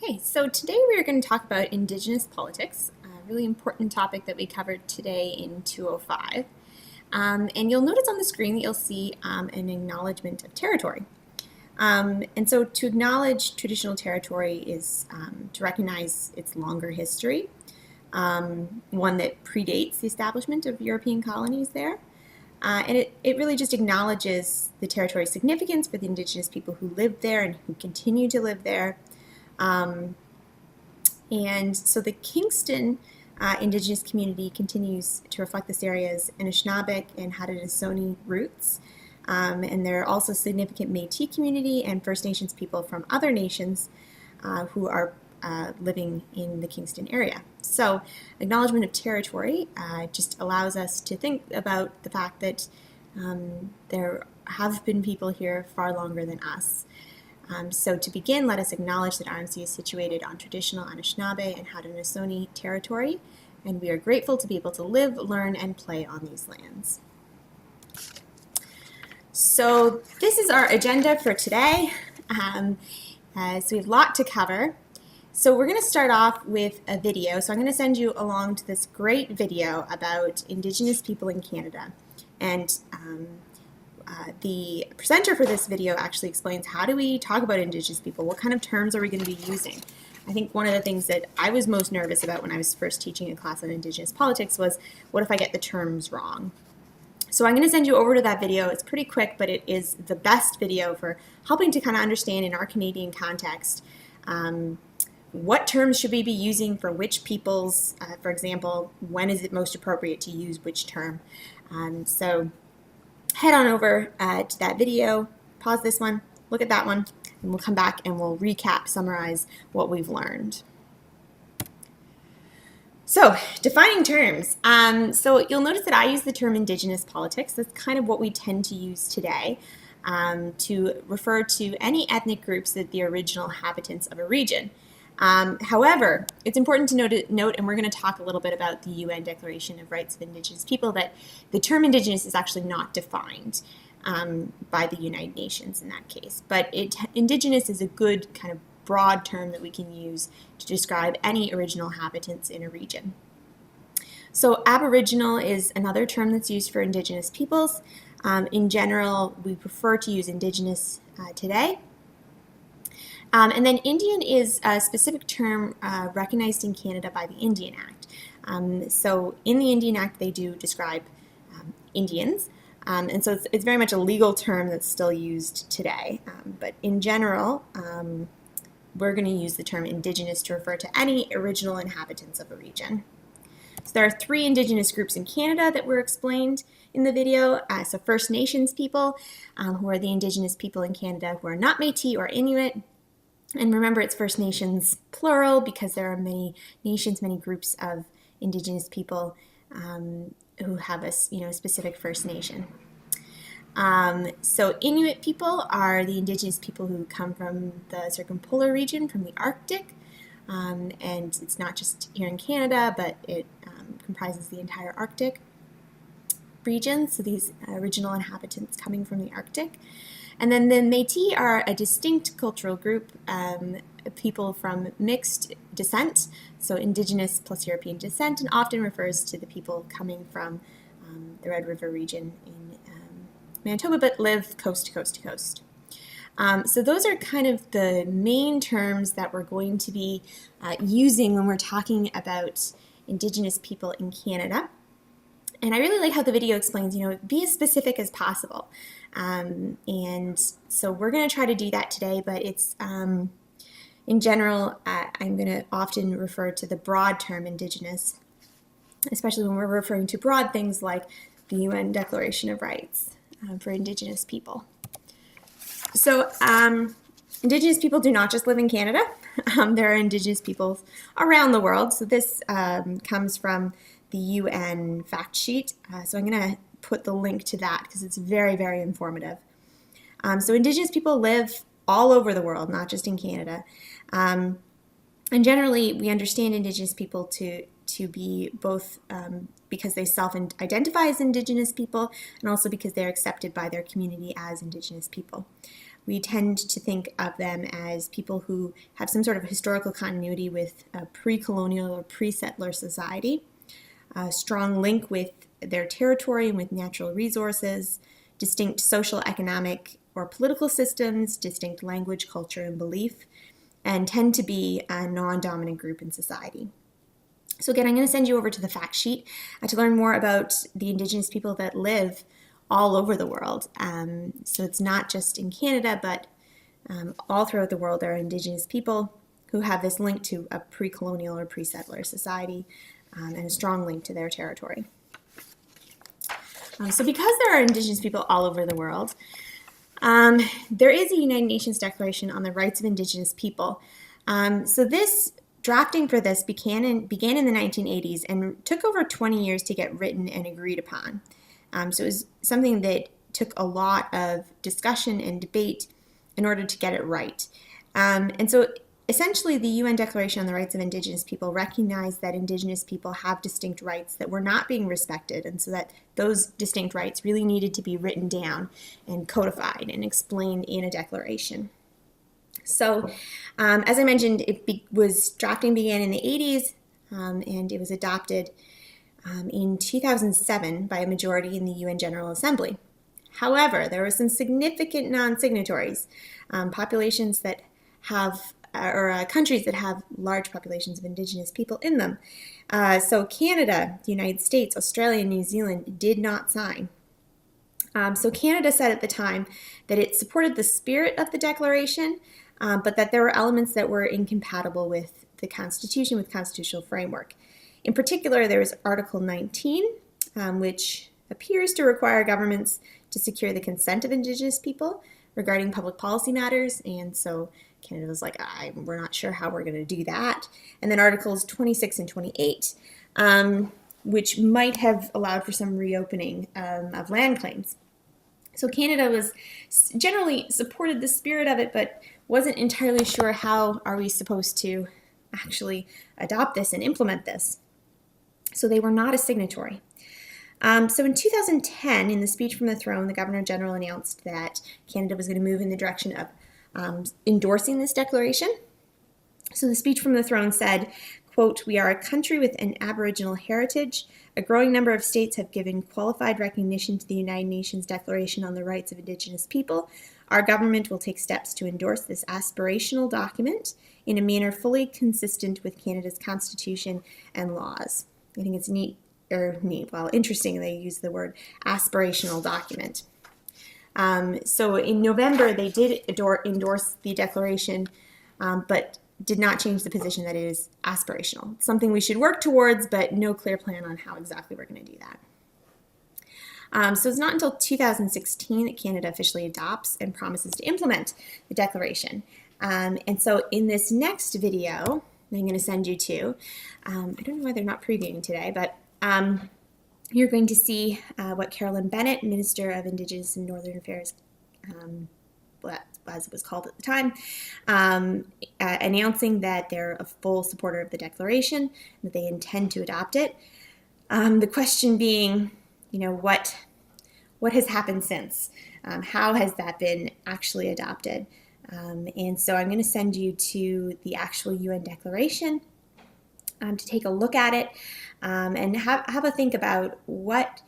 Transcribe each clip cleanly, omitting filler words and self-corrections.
Okay, so today we are going to talk about Indigenous politics, a really important topic that we covered today in 205. And you'll notice on the screen that you'll see an acknowledgement of territory. And so to acknowledge traditional territory is to recognize its longer history, one that predates the establishment of European colonies there. And it really just acknowledges the territory's significance for the Indigenous people who live there and who continue to live there. And so the Kingston Indigenous community continues to reflect this area's Anishinaabeg and Haudenosaunee roots. And there are also significant Métis community and First Nations people from other nations who are living in the Kingston area. So acknowledgement of territory just allows us to think about the fact that there have been people here far longer than us. So to begin, let us acknowledge that RMC is situated on traditional Anishinaabe and Haudenosaunee territory, and we are grateful to be able to live, learn, and play on these lands. So this is our agenda for today. So we have a lot to cover. So we're going to start off with a video. So I'm going to send you along to this great video about Indigenous people in Canada. And the presenter for this video actually explains how do we talk about Indigenous people? What kind of terms are we going to be using? I think one of the things that I was most nervous about when I was first teaching a class on Indigenous politics was, what if I get the terms wrong? So I'm going to send you over to that video. It's pretty quick, but it is the best video for helping to kind of understand in our Canadian context what terms should we be using for which peoples. For example, when is it most appropriate to use which term? So head on over to that video, pause this one, look at that one, and we'll come back and we'll recap, summarize what we've learned. So, defining terms. So you'll notice that I use the term Indigenous politics. That's kind of what we tend to use today to refer to any ethnic groups that the original inhabitants of a region. However, it's important to note, and we're going to talk a little bit about the UN Declaration of Rights of Indigenous People, that the term Indigenous is actually not defined by the United Nations in that case. But Indigenous is a good kind of broad term that we can use to describe any original inhabitants in a region. So Aboriginal is another term that's used for Indigenous peoples. In general, we prefer to use Indigenous today. And then Indian is a specific term recognized in Canada by the Indian Act. So in the Indian Act, they do describe Indians. And so it's very much a legal term that's still used today. But in general, we're going to use the term Indigenous to refer to any original inhabitants of a region. So there are 3 Indigenous groups in Canada that were explained in the video. So First Nations people, who are the Indigenous people in Canada who are not Métis or Inuit. And remember, it's First Nations plural because there are many nations, many groups of Indigenous people who have a specific First Nation. So Inuit people are the Indigenous people who come from the circumpolar region, from the Arctic, and it's not just here in Canada, but it comprises the entire Arctic region, so these original inhabitants coming from the Arctic. And then the Métis are a distinct cultural group, people from mixed descent, so Indigenous plus European descent, and often refers to the people coming from the Red River region in Manitoba, but live coast to coast to coast. So those are kind of the main terms that we're going to be using when we're talking about Indigenous people in Canada. And I really like how the video explains, be as specific as possible. And so we're going to try to do that today, but it's, in general, I'm going to often refer to the broad term Indigenous, especially when we're referring to broad things like the UN Declaration of Rights for Indigenous people. So Indigenous people do not just live in Canada. There are Indigenous peoples around the world. So this comes from the UN fact sheet. So I'm going to put the link to that because it's very, very informative. So Indigenous people live all over the world, not just in Canada. And generally, we understand Indigenous people to be both because they self-identify as Indigenous people and also because they're accepted by their community as Indigenous people. we tend to think of them as people who have some sort of historical continuity with a pre-colonial or pre-settler society, a strong link with their territory and with natural resources, distinct social, economic, or political systems, distinct language, culture, and belief, and tend to be a non-dominant group in society. So again, I'm going to send you over to the fact sheet to learn more about the Indigenous people that live all over the world. So it's not just in Canada, but all throughout the world there are Indigenous people who have this link to a pre-colonial or pre-settler society and a strong link to their territory. So because there are Indigenous people all over the world, there is a United Nations Declaration on the Rights of Indigenous People. So this drafting for this began in the 1980s and took over 20 years to get written and agreed upon. So it was something that took a lot of discussion and debate in order to get it right. And so essentially the UN Declaration on the Rights of Indigenous People recognized that Indigenous people have distinct rights that were not being respected, and so that those distinct rights really needed to be written down and codified and explained in a declaration. So, as I mentioned, drafting began in the 80s, and it was adopted in 2007 by a majority in the UN General Assembly. However, there were some significant non-signatories, populations that have, or countries that have large populations of Indigenous people in them. So Canada, the United States, Australia, and New Zealand did not sign. So Canada said at the time that it supported the spirit of the declaration, but that there were elements that were incompatible with the Constitution, with constitutional framework. In particular, there was Article 19, which appears to require governments to secure the consent of Indigenous people regarding public policy matters, and so Canada was like, we're not sure how we're going to do that. And then Articles 26 and 28, which might have allowed for some reopening of land claims. So Canada was generally supported the spirit of it, but wasn't entirely sure how are we supposed to actually adopt this and implement this. So they were not a signatory. So in 2010, in the speech from the throne, the Governor General announced that Canada was going to move in the direction of endorsing this declaration. So the speech from the throne said, quote, "We are a country with an Aboriginal heritage. A growing number of states have given qualified recognition to the United Nations Declaration on the Rights of Indigenous People. Our government will take steps to endorse this aspirational document in a manner fully consistent with Canada's Constitution and laws." I think it's interesting they use the word aspirational document. So in November, they did endorse the declaration, but did not change the position that it is aspirational. It's something we should work towards, but no clear plan on how exactly we're going to do that. So it's not until 2016 that Canada officially adopts and promises to implement the declaration. And so in this next video, I'm going to send you to, I don't know why they're not previewing today, but you're going to see what Carolyn Bennett, Minister of Indigenous and Northern Affairs, as it was called at the time, announcing that they're a full supporter of the declaration, that they intend to adopt it. The question being, what has happened since? How has that been actually adopted? And so I'm going to send you to the actual UN declaration to take a look at it and have a think about what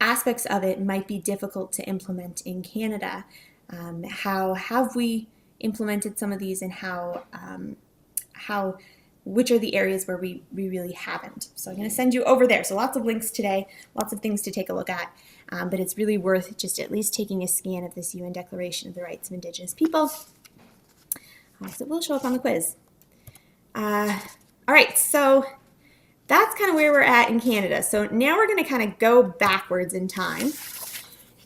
aspects of it might be difficult to implement in Canada. How have we implemented some of these, and which are the areas where we really haven't? So I'm going to send you over there. So lots of links today, lots of things to take a look at, but it's really worth just at least taking a scan of this UN Declaration of the Rights of Indigenous People. So it will show up on the quiz. All right, so that's kind of where we're at in Canada. So now we're going to kind of go backwards in time,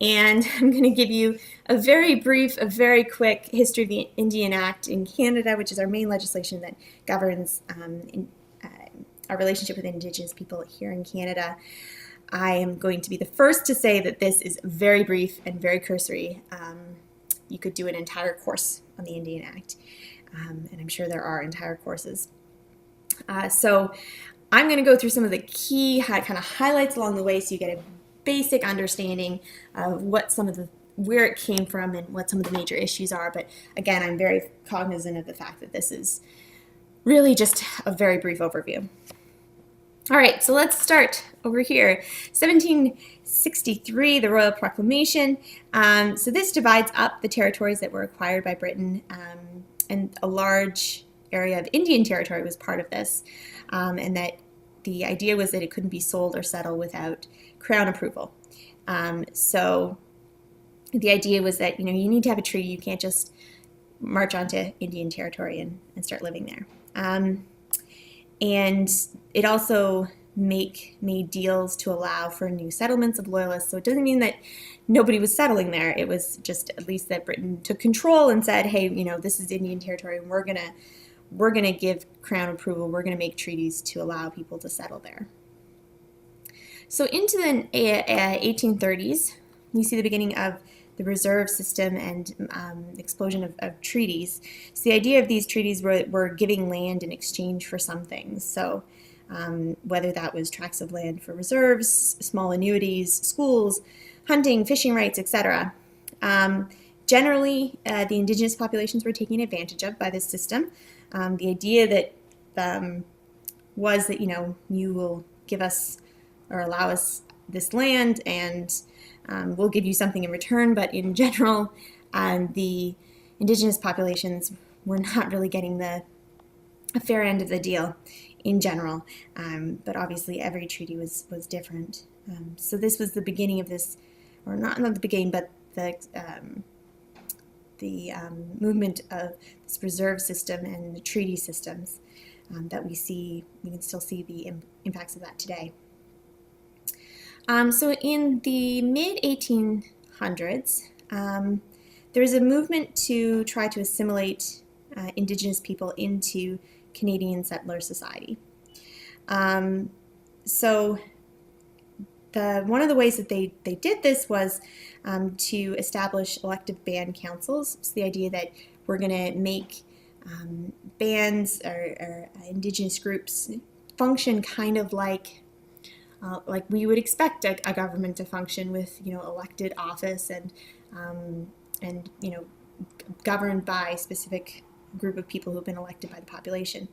and I'm going to give you a very brief, a very quick history of the Indian Act in Canada, which is our main legislation that governs our relationship with Indigenous people here in Canada. I am going to be the first to say that this is very brief and very cursory. You could do an entire course on the Indian Act, and I'm sure there are entire courses. So I'm going to go through some of the key kind of highlights along the way so you get a basic understanding of what some of the where it came from and what some of the major issues are. But again, I'm very cognizant of the fact that this is really just a very brief overview. All right, so let's start over here. 1763, the Royal Proclamation. So this divides up the territories that were acquired by Britain, and a large area of Indian territory was part of this, and that the idea was that it couldn't be sold or settled without Crown approval. So the idea was that, you need to have a treaty. You can't just march onto Indian territory and start living there. And it also made deals to allow for new settlements of loyalists. So it doesn't mean that nobody was settling there. It was just at least that Britain took control and said, hey, this is Indian territory, and we're gonna give Crown approval. We're gonna make treaties to allow people to settle there. So into the 1830s, we see the beginning of the reserve system and explosion of treaties. So the idea of these treaties were giving land in exchange for some things. So whether that was tracts of land for reserves, small annuities, schools, hunting, fishing rights, etc. Generally, the indigenous populations were taken advantage of by this system. The idea that was that, you will give us or allow us this land, and we'll give you something in return. But in general, the indigenous populations were not really getting a fair end of the deal in general. But obviously every treaty was different. So this was the beginning of this, or not the beginning, but the movement of this reserve system and the treaty systems that we can still see the impacts of that today. So in the mid-1800s, there was a movement to try to assimilate Indigenous people into Canadian settler society. So one of the ways that they did this was to establish elective band councils. So the idea that we're going to make bands or Indigenous groups function kind of like we would expect a government to function, with elected office and governed by a specific group of people who've been elected by the population.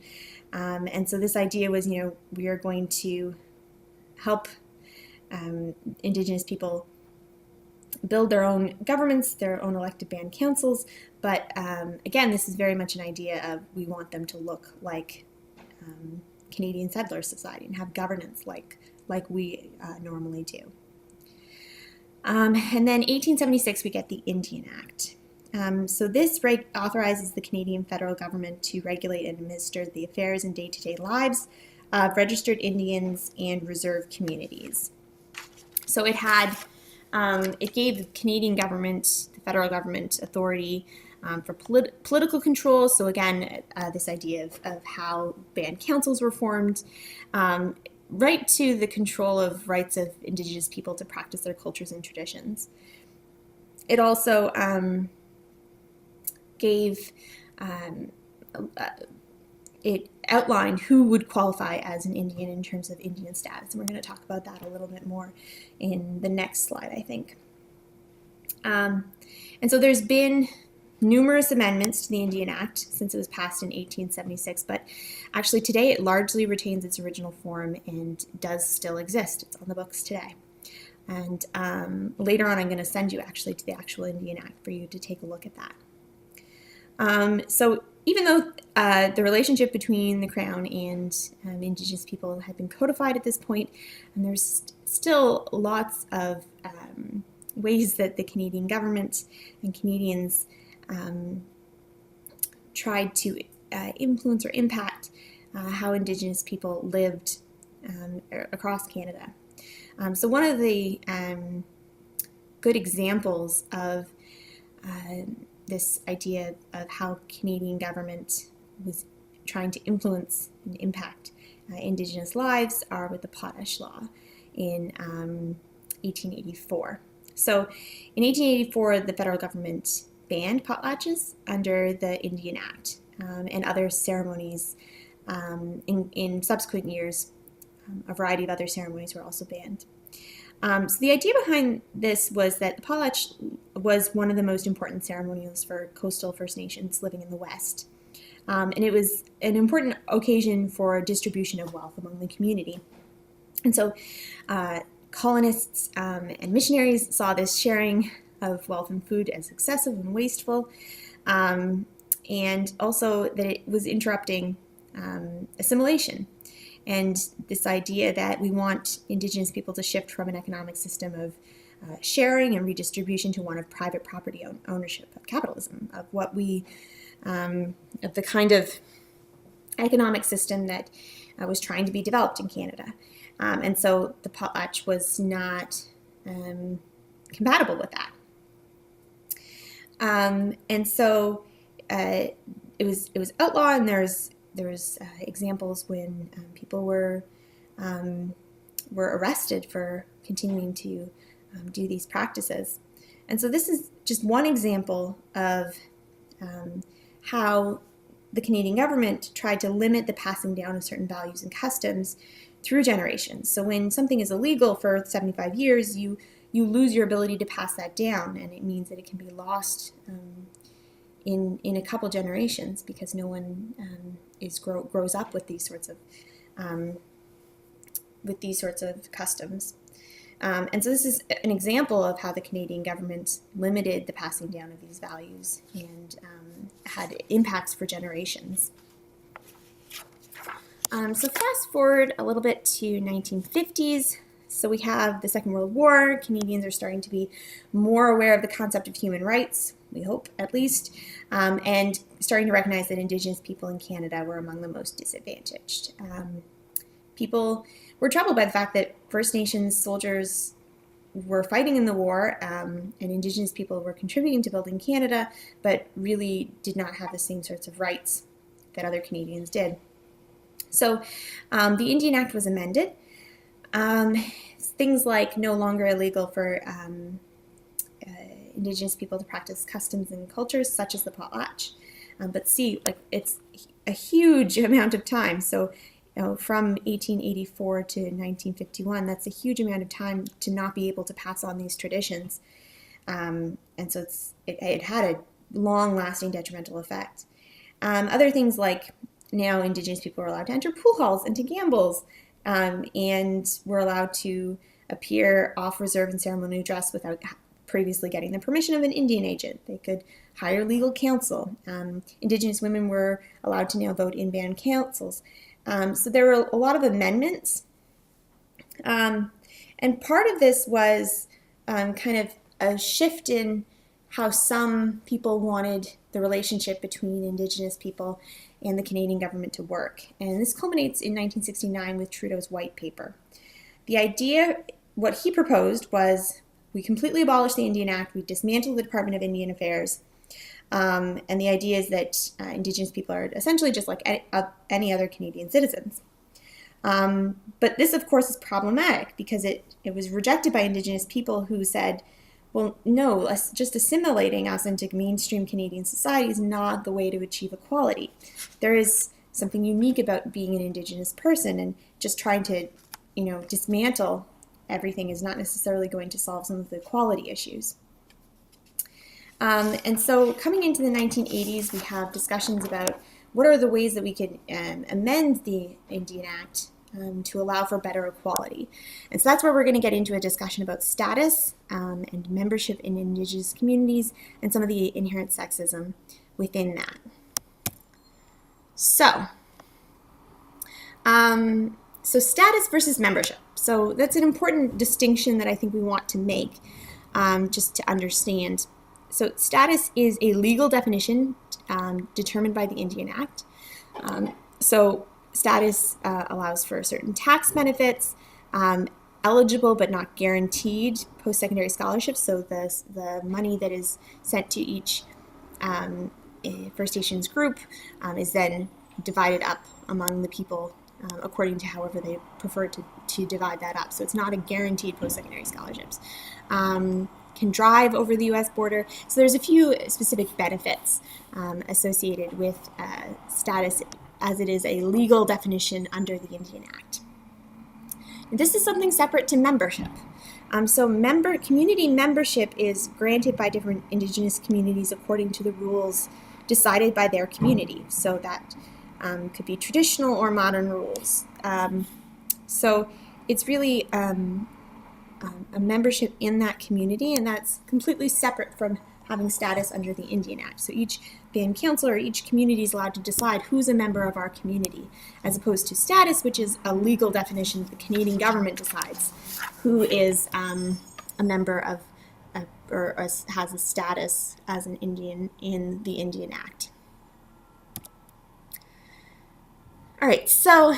And so this idea was, we are going to help Indigenous people build their own governments, their own elected band councils. But again, this is very much an idea of, we want them to look like Canadian settler society and have governance like we normally do. And then 1876, we get the Indian Act. So this authorizes the Canadian federal government to regulate and administer the affairs and day-to-day lives of registered Indians and reserve communities. So it gave the Canadian government, the federal government, authority for political control. So again, this idea of how band councils were formed, right to the control of rights of Indigenous people to practice their cultures and traditions. It also it outlined who would qualify as an Indian in terms of Indian status. And we're going to talk about that a little bit more in the next slide, I think. And so there's been numerous amendments to the Indian Act since it was passed in 1876, but actually today it largely retains its original form and does still exist. It's on the books today. And later on I'm going to send you actually to the actual Indian Act for you to take a look at that. So even though the relationship between the Crown and Indigenous people had been codified at this point, and there's still lots of ways that the Canadian government and Canadians tried to influence or impact how Indigenous people lived across Canada. So one of the good examples of this idea of how Canadian government was trying to influence and impact Indigenous lives are with the Potash Law in 1884. So in 1884, the federal government banned potlatches under the Indian Act, and other ceremonies. In subsequent years, a variety of other ceremonies were also banned. So the idea behind this was that the potlatch was one of the most important ceremonials for coastal First Nations living in the West. And it was an important occasion for distribution of wealth among the community. And so colonists and missionaries saw this sharing of wealth and food as excessive and wasteful, and also that it was interrupting assimilation. And this idea that we want Indigenous people to shift from an economic system of sharing and redistribution to one of private property ownership, of capitalism, of what we, of the kind of economic system that was trying to be developed in Canada. And so the potlatch was not compatible with that. And so it was outlawed, and there was examples when people were arrested for continuing to do these practices. And so this is just one example of how the Canadian government tried to limit the passing down of certain values and customs through generations. So when something is illegal for 75 years, you lose your ability to pass that down, and it means that it can be lost in a couple generations because no one grows up with these sorts of customs. And so this is an example of how the Canadian government limited the passing down of these values and had impacts for generations. So fast forward a little bit to 1950s. So we have the Second World War. Canadians are starting to be more aware of the concept of human rights, we hope at least, and starting to recognize that Indigenous people in Canada were among the most disadvantaged. People were troubled by the fact that First Nations soldiers were fighting in the war, and Indigenous people were contributing to building Canada, but really did not have the same sorts of rights that other Canadians did. So the Indian Act was amended. Things like no longer illegal for Indigenous people to practice customs and cultures such as the potlatch. But see, like, it's a huge amount of time. So from 1884 to 1951, that's a huge amount of time to not be able to pass on these traditions. And so it had a long-lasting detrimental effect. Other things like now Indigenous people are allowed to enter pool halls and to gambles, and were allowed to appear off-reserve in ceremonial dress without previously getting the permission of an Indian agent. They could hire legal counsel. Indigenous women were allowed to now vote in band councils. So there were a lot of amendments. And part of this was kind of a shift in how some people wanted the relationship between Indigenous people and the Canadian government to work. And this culminates in 1969 with Trudeau's white paper. The idea, what he proposed was, we completely abolish the Indian Act, we dismantle the Department of Indian Affairs, and the idea is that Indigenous people are essentially just like any other Canadian citizens. But this, of course, is problematic because it was rejected by Indigenous people who said, well, no, just assimilating us into mainstream Canadian society is not the way to achieve equality. There is something unique about being an Indigenous person, and just trying to, dismantle everything is not necessarily going to solve some of the equality issues. And so coming into the 1980s, we have discussions about what are the ways that we could amend the Indian Act to allow for better equality. And so that's where we're going to get into a discussion about status and membership in Indigenous communities and some of the inherent sexism within that. So status versus membership. So that's an important distinction that I think we want to make just to understand. So status is a legal definition determined by the Indian Act. So status allows for certain tax benefits, eligible but not guaranteed post-secondary scholarships. So the money that is sent to each First Nations group is then divided up among the people according to however they prefer to divide that up. So it's not a guaranteed post-secondary scholarships. Can drive over the U.S. border. So there's a few specific benefits associated with status, as it is a legal definition under the Indian Act. And this is something separate to membership. So community membership is granted by different Indigenous communities according to the rules decided by their community. So that could be traditional or modern rules. So it's really a membership in that community, and that's completely separate from having status under the Indian Act. So each band council or each community is allowed to decide who's a member of our community, as opposed to status, which is a legal definition that the Canadian government decides who is a member of or has a status as an Indian in the Indian Act. All right, so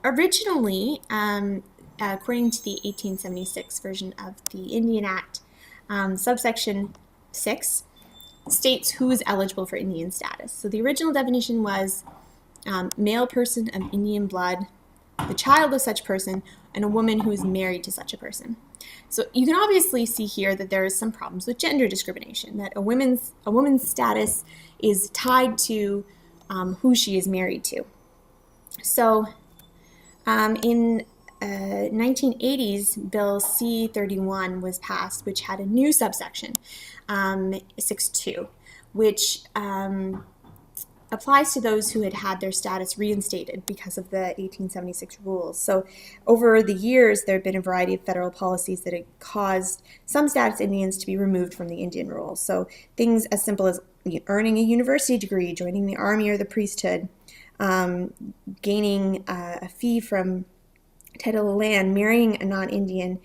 originally, according to the 1876 version of the Indian Act, subsection 6 states who is eligible for Indian status. So the original definition was male person of Indian blood, the child of such person, and a woman who is married to such a person. So you can obviously see here that there is some problems with gender discrimination, that a woman's status is tied to who she is married to. So in 1980s, Bill C-31 was passed, which had a new subsection, 6.2, which applies to those who had had their status reinstated because of the 1876 rules. So over the years, there have been a variety of federal policies that had caused some status Indians to be removed from the Indian rolls. So things as simple as earning a university degree, joining the army or the priesthood, gaining a fee from title of land, marrying a non-Indian,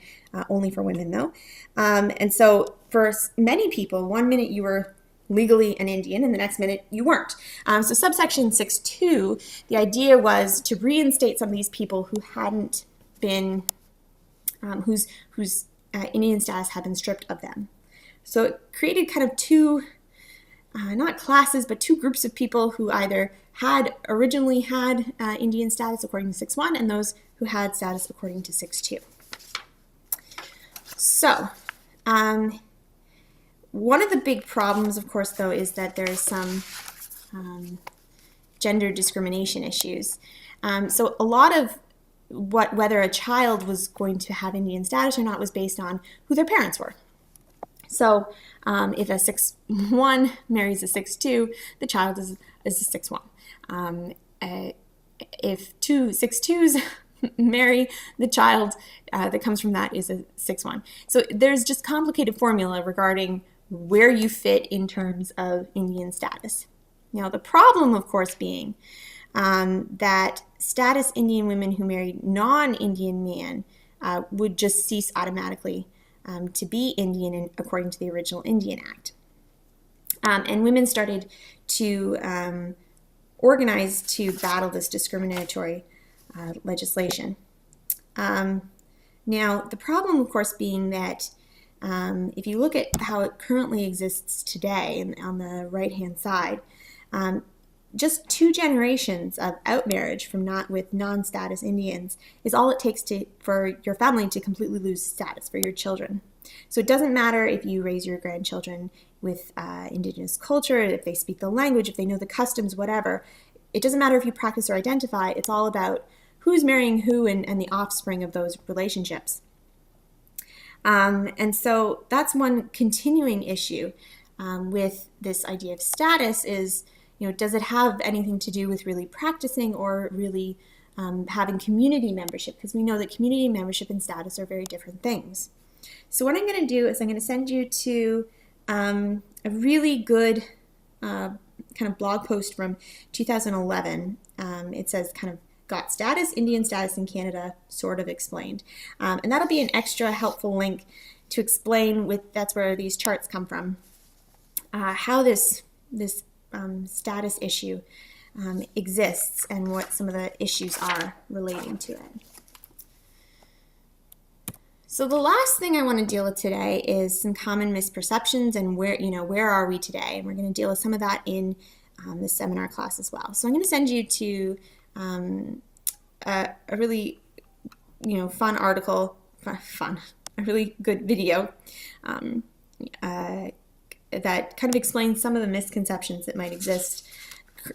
only for women though. And so for many people, one minute you were legally an Indian and the next minute you weren't. So subsection 6.2, the idea was to reinstate some of these people who hadn't been, whose Indian status had been stripped of them. So it created kind of two, not classes, but two groups of people who either had originally had Indian status according to 6.1 and those who had status according to 6.2. So, one of the big problems, of course, though, is that there is some gender discrimination issues. So a lot of whether a child was going to have Indian status or not was based on who their parents were. So if a 6.1 marries a 6.2, the child is a 6.1. If two 6.2s marry, the child that comes from that is a 6.1. So there's just complicated formula regarding where you fit in terms of Indian status. Now the problem, of course, being that status Indian women who married non-Indian men would just cease automatically to be Indian according to the original Indian Act. And women started to organize to battle this discriminatory legislation. Now, the problem, of course, being that if you look at how it currently exists today on the right-hand side, just 2 generations of outmarriage with non-status Indians is all it takes for your family to completely lose status for your children. So it doesn't matter if you raise your grandchildren with Indigenous culture, if they speak the language, if they know the customs, whatever. It doesn't matter if you practice or identify. It's all about who's marrying who and the offspring of those relationships. And so that's one continuing issue with this idea of status is, does it have anything to do with really practicing or really having community membership? Because we know that community membership and status are very different things. So what I'm going to do is I'm going to send you to a really good kind of blog post from 2011. It says kind of got status, Indian status in Canada, sort of explained. And that'll be an extra helpful link to explain that's where these charts come from, how this status issue exists and what some of the issues are relating to it. So the last thing I want to deal with today is some common misperceptions and where are we today? And we're going to deal with some of that in this seminar class as well. So I'm going to send you to a really fun article, a really good video that kind of explains some of the misconceptions that might exist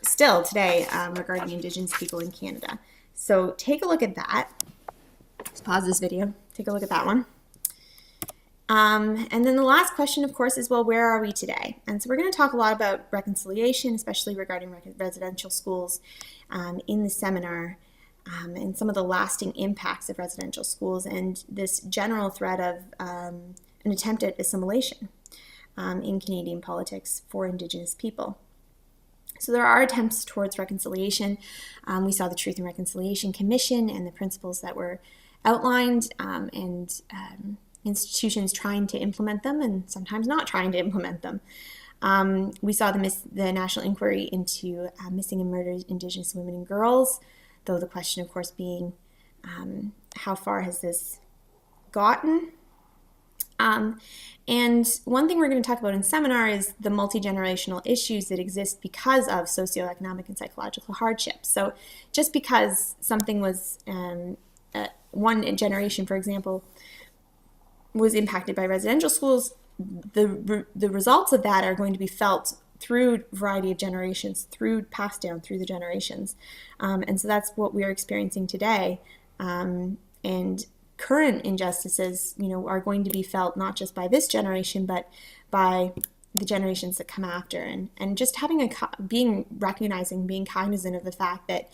still today regarding Indigenous people in Canada. So take a look at that. Just pause this video, take a look at that one. And then the last question, of course, is, well, where are we today? And so we're going to talk a lot about reconciliation, especially regarding residential schools in the seminar, and some of the lasting impacts of residential schools and this general threat of an attempt at assimilation in Canadian politics for Indigenous people. So there are attempts towards reconciliation. We saw the Truth and Reconciliation Commission and the principles that were outlined, and institutions trying to implement them and sometimes not trying to implement them. We saw the National Inquiry into missing and murdered Indigenous women and girls, though the question, of course, being how far has this gotten? And one thing we're going to talk about in seminar is the multi-generational issues that exist because of socioeconomic and psychological hardships. So just because something was, one generation, for example, was impacted by residential schools, the results of that are going to be felt through a variety of generations, passed down through the generations. And so that's what we're experiencing today. And current injustices, are going to be felt not just by this generation, but by the generations that come after. And just having being cognizant of the fact that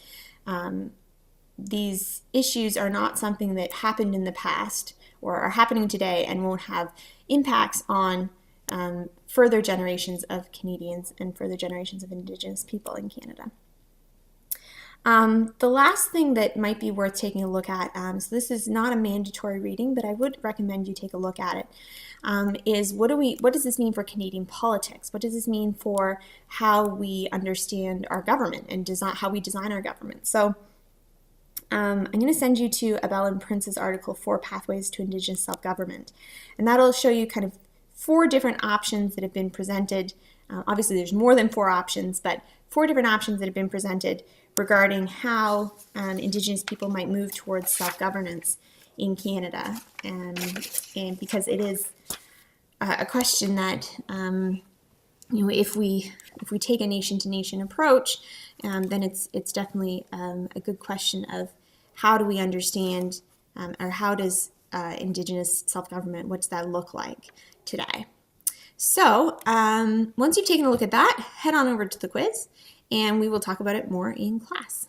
these issues are not something that happened in the past or are happening today and won't have impacts on further generations of Canadians and further generations of Indigenous people in Canada. The last thing that might be worth taking a look at, so this is not a mandatory reading, but I would recommend you take a look at it, is what does this mean for Canadian politics? What does this mean for how we understand our government and how we design our government? So I'm going to send you to Abel and Prince's article, 4 Pathways to Indigenous Self-Government. And that'll show you kind of 4 different options that have been presented. Obviously, there's more than 4 options, but 4 different options that have been presented regarding how Indigenous people might move towards self-governance in Canada. And because it is a question that, if we take a nation-to-nation approach, then it's definitely a good question of how do we understand, or how does Indigenous self-government, what's that look like today? So once you've taken a look at that, head on over to the quiz, and we will talk about it more in class.